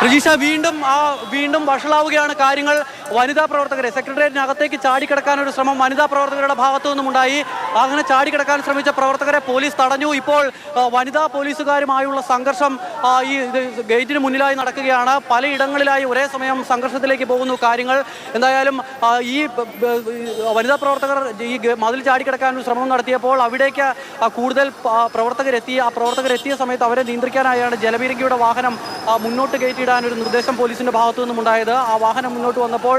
രജീഷ, വീണ്ടും വഷളാവുകയാണ് കാര്യങ്ങൾ. വനിതാ പ്രവർത്തകരെ സെക്രട്ടേറിയറ്റിനകത്തേക്ക് ചാടിക്കിടക്കാൻ ഒരു ശ്രമം വനിതാ പ്രവർത്തകരുടെ ഭാഗത്തു നിന്നും ഉണ്ടായി. അങ്ങനെ ചാടിക്കിടക്കാൻ ശ്രമിച്ച പ്രവർത്തകരെ പോലീസ് തടഞ്ഞു. ഇപ്പോൾ വനിതാ പോലീസുകാരുമായുള്ള സംഘർഷം ഈ ഗേറ്റിന് മുന്നിലായി നടക്കുകയാണ്. പലയിടങ്ങളിലായി ഒരേ സമയം സംഘർഷത്തിലേക്ക് പോകുന്നു കാര്യങ്ങൾ. എന്തായാലും ഈ വനിതാ പ്രവർത്തകർ ഈ മതിൽ ചാടിക്കിടക്കാൻ ഒരു ശ്രമം നടത്തിയപ്പോൾ അവിടേക്ക് കൂടുതൽ പ്രവർത്തകരെത്തി. ആ പ്രവർത്തകരെത്തിയ സമയത്ത് അവരെ നിയന്ത്രിക്കാനായാണ് ജലപീരങ്കിയുടെ വാഹനം മുന്നോട്ട് കയറ്റിയിടാനൊരു നിർദ്ദേശം പോലീസിന്റെ ഭാഗത്തു നിന്നും ഉണ്ടായത്. ആ വാഹനം മുന്നോട്ട് വന്നപ്പോൾ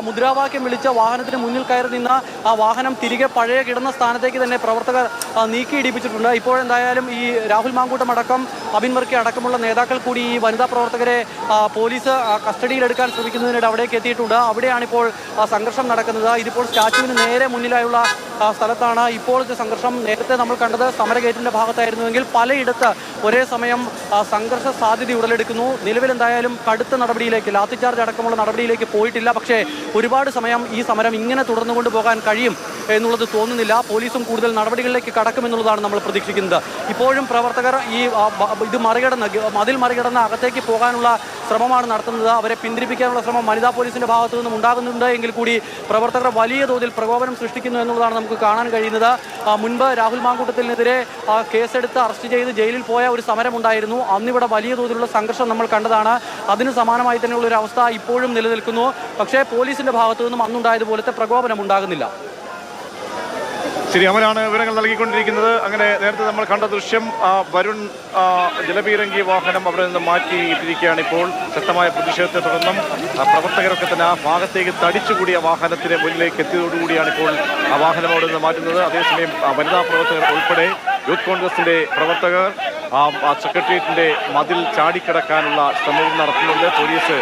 മുദ്രാവാക്യം വിളിച്ച് വാഹനത്തിന് മുന്നിൽ കയറി നിന്ന് ആ വാഹനം തിരികെ പഴയ കിടന്ന സ്ഥാനത്തേക്ക് തന്നെ പ്രവർത്തകർ നീക്കിയിടിപ്പിച്ചിട്ടുണ്ട്. ഇപ്പോഴെന്തായാലും ഈ രാഹുൽ മാങ്കൂട്ടം അടക്കം അബിൻ വർക്കി അടക്കമുള്ള നേതാക്കൾ കൂടി ഈ വനിതാ പ്രവർത്തകരെ പോലീസ് കസ്റ്റഡിയിലെടുക്കാൻ ശ്രമിക്കുന്നതിനിടെ അവിടേക്ക് എത്തിയിട്ടുണ്ട്. അവിടെയാണിപ്പോൾ സംഘർഷം നടക്കുന്നത്. ഇതിപ്പോൾ സ്റ്റാച്യുവിന് നേരെ മുന്നിലായുള്ള സ്ഥലത്താണ് ഇപ്പോഴത്തെ സംഘർഷം. നേരത്തെ നമ്മൾ കണ്ടത് സമരഗേറ്റിന്റെ ഭാഗത്തായിരുന്നുവെങ്കിൽ പലയിടത്ത് ഒരേ സമയം സംഘർഷ സാധ്യത ഉടലെടുക്കുന്നു. നിലവിൽ എന്തായാലും കടുത്ത നടപടിയിലേക്ക്, ലാത്തിച്ചാർജ് അടക്കമുള്ള നടപടിയിലേക്ക് പോയിട്ടില്ല. പക്ഷേ ഒരുപാട് സമയം ഈ സമരം ഇങ്ങനെ തുടർന്നു കൊണ്ടുപോകാൻ കഴിയും എന്നുള്ളത് തോന്നുന്നില്ല. പോലീസും കൂടുതൽ നടപടികളിലേക്ക് കടക്കുമെന്നുള്ളതാണ് നമ്മൾ പ്രതീക്ഷിക്കുന്നത്. ഇപ്പോഴും പ്രവർത്തകർ ഇത് മതിൽ മറികടന്ന് അകത്തേക്ക് പോകാനുള്ള ശ്രമമാണ് നടത്തുന്നത്. അവരെ പിന്തിരിപ്പിക്കാനുള്ള ശ്രമം വനിതാ പോലീസിന്റെ ഭാഗത്തു നിന്നും ഉണ്ടാകുന്നുണ്ട് എങ്കിൽ കൂടി പ്രവർത്തകർ വലിയ തോതിൽ പ്രകോപനം സൃഷ്ടിക്കുന്നു എന്നുള്ളതാണ് നമുക്ക് കാണാൻ കഴിയുന്നത്. മുൻപ് രാഹുൽ മാങ്കൂട്ടത്തിനെതിരെ കേസെടുത്ത് അറസ്റ്റ് ചെയ്ത് ജയിലിൽ പോയ ഒരു സമരമുണ്ടായിരുന്നു. അന്നിവിടെ വലിയ തോതിലുള്ള സംഘർഷം നമ്മൾ കണ്ടതാണ്. അതിന് സമാനമായി തന്നെയുള്ള ഒരു അവസ്ഥ ഇപ്പോഴും നിലനിൽക്കുന്നു. പക്ഷേ പോലീസിന്റെ ഭാഗത്തു നിന്നും അന്നുണ്ടായതുപോലത്തെ പ്രകോപനം ഉണ്ടാകുന്നില്ല. ശരി, അവരാണ് വിവരങ്ങൾ നൽകിക്കൊണ്ടിരിക്കുന്നത്. അങ്ങനെ നേരത്തെ നമ്മൾ കണ്ട ദൃശ്യം, വരുൺ ജലപീരങ്കി വാഹനം അവിടെ നിന്ന് മാറ്റിയിട്ടിരിക്കുകയാണ്. ഇപ്പോൾ ശക്തമായ പ്രതിഷേധത്തെ തുടർന്നും പ്രവർത്തകരൊക്കെ തന്നെ ആ ഭാഗത്തേക്ക് തടിച്ചുകൂടിയ വാഹനത്തിന് മുന്നിലേക്ക് എത്തിയതോടുകൂടിയാണ് ഇപ്പോൾ ആ വാഹനം അവിടെ നിന്ന് മാറ്റുന്നത്. അതേസമയം വനിതാ പ്രവർത്തകർ ഉൾപ്പെടെ യൂത്ത് കോൺഗ്രസിന്റെ പ്രവർത്തകർ സെക്രട്ടേറിയറ്റിന്റെ മതിൽ ചാടിക്കിടക്കാനുള്ള ശ്രമവും നടത്തുന്നുണ്ട്. പോലീസ്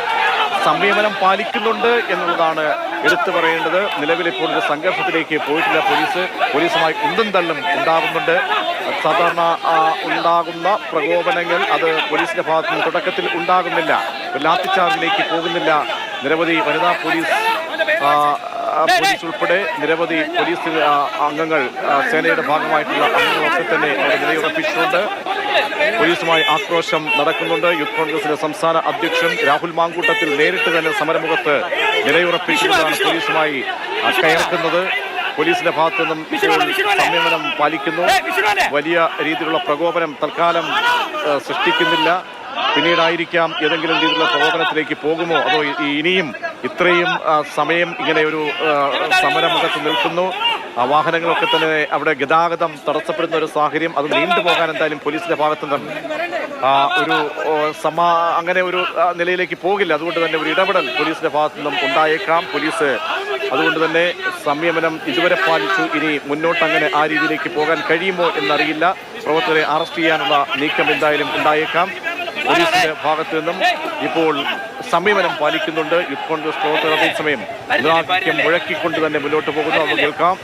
സംയമനം പാലിക്കുന്നുണ്ട് എന്നുള്ളതാണ് എടുത്തു പറയേണ്ടത്. നിലവിലിപ്പോൾ ഒരു സംഘർഷത്തിലേക്ക് പോയിട്ടില്ല. പോലീസുമായി ഉന്തും തള്ളും ഉണ്ടാകുന്നുണ്ട്. സാധാരണ ഉണ്ടാകുന്ന പ്രകോപനങ്ങൾ അത് പോലീസിന്റെ ഭാഗത്ത് നിന്ന് തുടക്കത്തിൽ ഉണ്ടാകുന്നില്ല. ലാത്തിച്ചാർജിലേക്ക് പോകുന്നില്ല. നിരവധി വനിതാ പോലീസ് ഉൾപ്പെടെ നിരവധി പോലീസ് അംഗങ്ങൾ, സേനയുടെ ഭാഗമായിട്ടുള്ള അംഗങ്ങളൊക്കെ തന്നെ അവിടെ നിലയുറപ്പിച്ചിട്ടുണ്ട്. പോലീസുമായി ആക്രോശം നടക്കുന്നുണ്ട്. യൂത്ത് കോൺഗ്രസിന്റെ സംസ്ഥാന അധ്യക്ഷൻ രാഹുൽ മാങ്കൂട്ടത്തിൽ നേരിട്ട് തന്നെ സമരമുഖത്ത് നിലയുറപ്പിക്കുന്നതാണ് പോലീസുമായി കയർക്കുന്നത്. പോലീസിന്റെ ഭാഗത്തു നിന്നും സംയമനം പാലിക്കുന്നു. വലിയ രീതിയിലുള്ള പ്രകോപനം തൽക്കാലം സൃഷ്ടിക്കുന്നില്ല. പിന്നീടായിരിക്കാം ഏതെങ്കിലും രീതിയിലുള്ള പ്രകോപനത്തിലേക്ക് പോകുമോ, അതോ ഇനിയും ഇത്രയും സമയം ഇങ്ങനെ ഒരു സമരമുഖത്ത് നിൽക്കുന്നു. വാഹനങ്ങളൊക്കെ തന്നെ അവിടെ ഗതാഗതം തടസ്സപ്പെടുന്ന ഒരു സാഹചര്യം, അത് നീണ്ടുപോകാൻ എന്തായാലും പോലീസിന്റെ ഭാഗത്തു നിന്ന് ഒരു അങ്ങനെ ഒരു നിലയിലേക്ക് പോകില്ല. അതുകൊണ്ട് തന്നെ ഒരു ഇടപെടൽ പോലീസിന്റെ ഭാഗത്തു നിന്നും ഉണ്ടായേക്കാം. പോലീസ് അതുകൊണ്ട് തന്നെ സംയമനം ഇതുവരെ പാലിച്ചു. ഇനി മുന്നോട്ട് അങ്ങനെ ആ രീതിയിലേക്ക് പോകാൻ കഴിയുമോ എന്നറിയില്ല. പ്രവർത്തകരെ അറസ്റ്റ് ചെയ്യാനുള്ള നീക്കം എന്തായാലും ഉണ്ടായേക്കാം. പോലീസിന്റെ ഭാഗത്തു നിന്നും ഇപ്പോൾ സംയമനം പാലിക്കുന്നുണ്ട് യൂത്ത് കോൺഗ്രസ് പ്രവർത്തകർ. അതേസമയം മുദ്രാവാക്യം മുഴക്കിക്കൊണ്ട് തന്നെ മുന്നോട്ട് പോകുന്നു. അത് കേൾക്കാം.